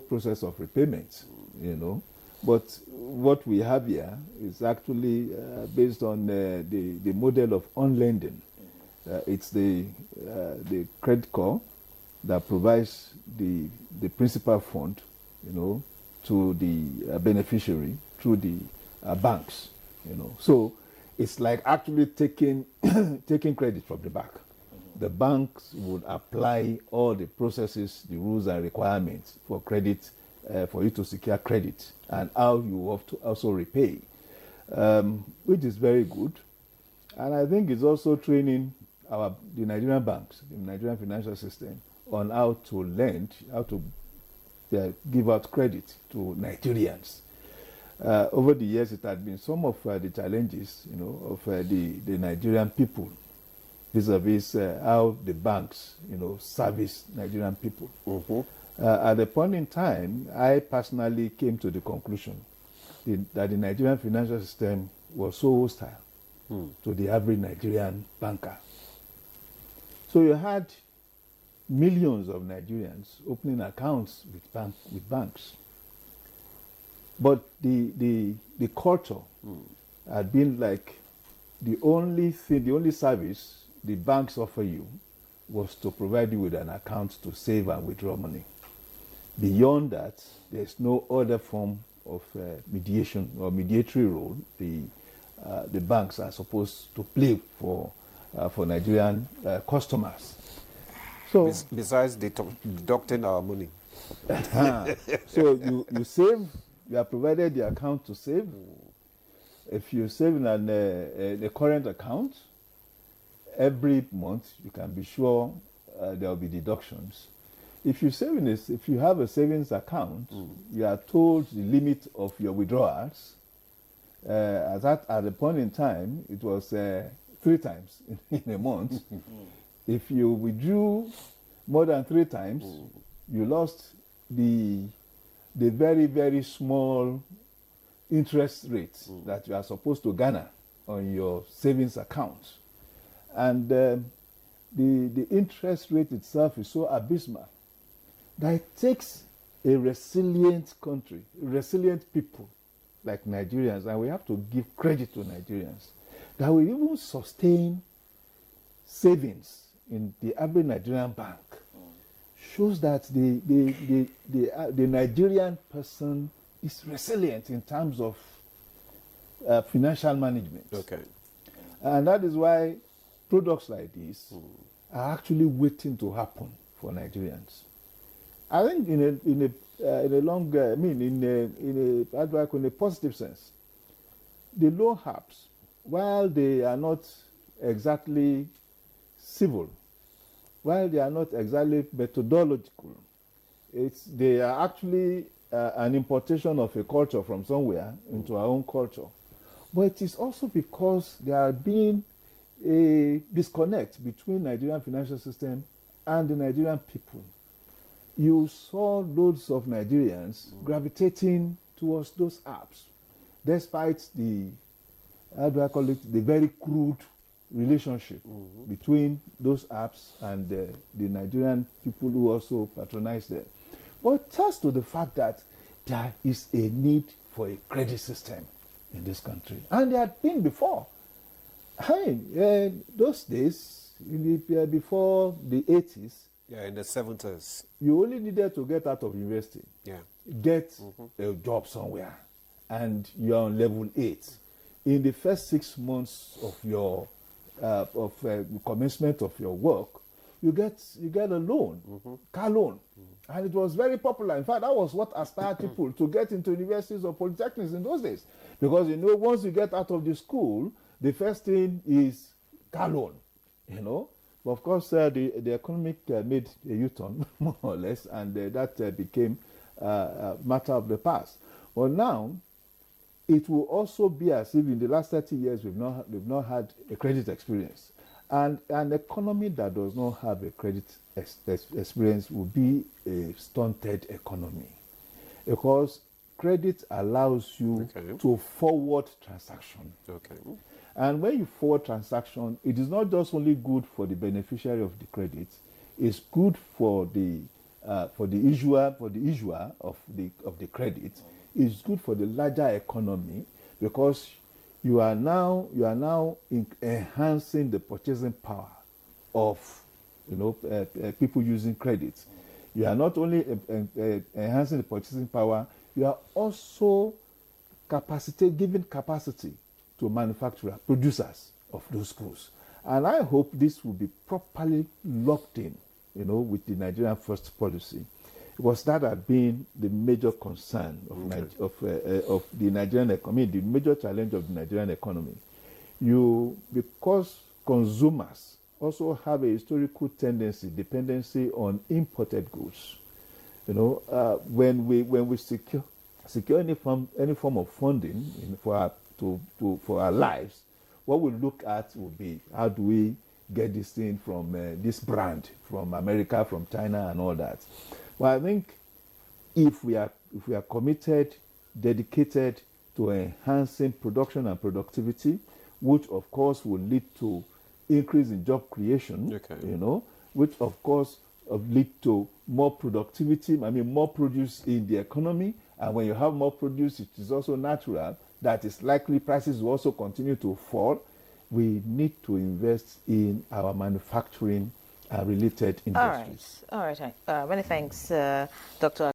process of repayment, But what we have here is actually based on the model of on-lending. It's the CREDITCORP that provides the principal fund, to the beneficiary through the banks, So it's like actually taking credit from the bank. The banks would apply all the processes, the rules and requirements for credit, for you to secure credit, and how you have to also repay, which is very good. And I think it's also training the Nigerian banks, the Nigerian financial system, on how to lend, how to give out credit to Nigerians. Over the years, it had been some of the challenges, of the Nigerian people vis-a-vis how the banks, service Nigerian people. At a point in time, I personally came to the conclusion that the Nigerian financial system was so hostile to the average Nigerian banker. So you had millions of Nigerians opening accounts with banks. But the culture had been like the only service the banks offer you was to provide you with an account to save and withdraw money. Beyond that, there's no other form of mediation or mediatory role the banks are supposed to play for Nigerian customers. So besides deducting our money. So you save, you are provided the account to save. If you save in a current account, every month you can be sure there will be deductions. If you have a savings account, you are told the limit of your withdrawals. At the point in time, it was 3 times in a month. If you withdrew more than 3 times, you lost the very, very small interest rates that you are supposed to garner on your savings account. And the interest rate itself is so abysmal that it takes a resilient country, resilient people like Nigerians, and we have to give credit to Nigerians, that will even sustain savings in the average Nigerian bank. Shows that the Nigerian person is resilient in terms of financial management. Okay. And that is why products like this are actually waiting to happen for Nigerians. I think in a positive sense, the loan apps, while they are not exactly civil, while they are not exactly methodological, they are actually an importation of a culture from somewhere into our own culture. But it is also because there has been a disconnect between Nigerian financial system and the Nigerian people. You saw loads of Nigerians gravitating towards those apps, despite the very crude relationship between those apps and the Nigerian people who also patronize them. But it tells to the fact that there is a need for a credit system in this country. And there had been before. Those days, before the 80s, in the 70s, you only needed to get out of university, get a job somewhere, and you're on level 8. In the first 6 months of your commencement of your work, you get a loan, car loan, and it was very popular. In fact, that was what inspired people to get into universities or polytechnics in those days, because once you get out of the school, the first thing is car loan, But of course, the economic made a U-turn more or less, and that became a matter of the past. But now, it will also be as if in the last 30 years we've not had a credit experience. And an economy that does not have a credit experience will be a stunted economy, because credit allows you to forward transaction. And when you forward transaction, it is not just only good for the beneficiary of the credit, it's good for the for the issuer of the credit. It's good for the larger economy because you are now enhancing the purchasing power of people using credit. You are not only enhancing the purchasing power, you are also giving capacity to manufacturers, producers of those goods. And I hope this will be properly locked in, with the Nigerian First policy, because that had been the major concern of the Nigerian economy, the major challenge of the Nigerian economy. Because consumers also have a historical dependency on imported goods. When we secure any form of funding for our lives, what we look at will be how do we get this thing from this brand, from America, from China, and all that. Well, I think if we are committed, dedicated to enhancing production and productivity, which of course will lead to increase in job creation, which of course lead to more productivity, more produce in the economy. And when you have more produce, it is also natural that it's likely prices will also continue to fall. We need to invest in our manufacturing related industries. All right. Many thanks, Dr.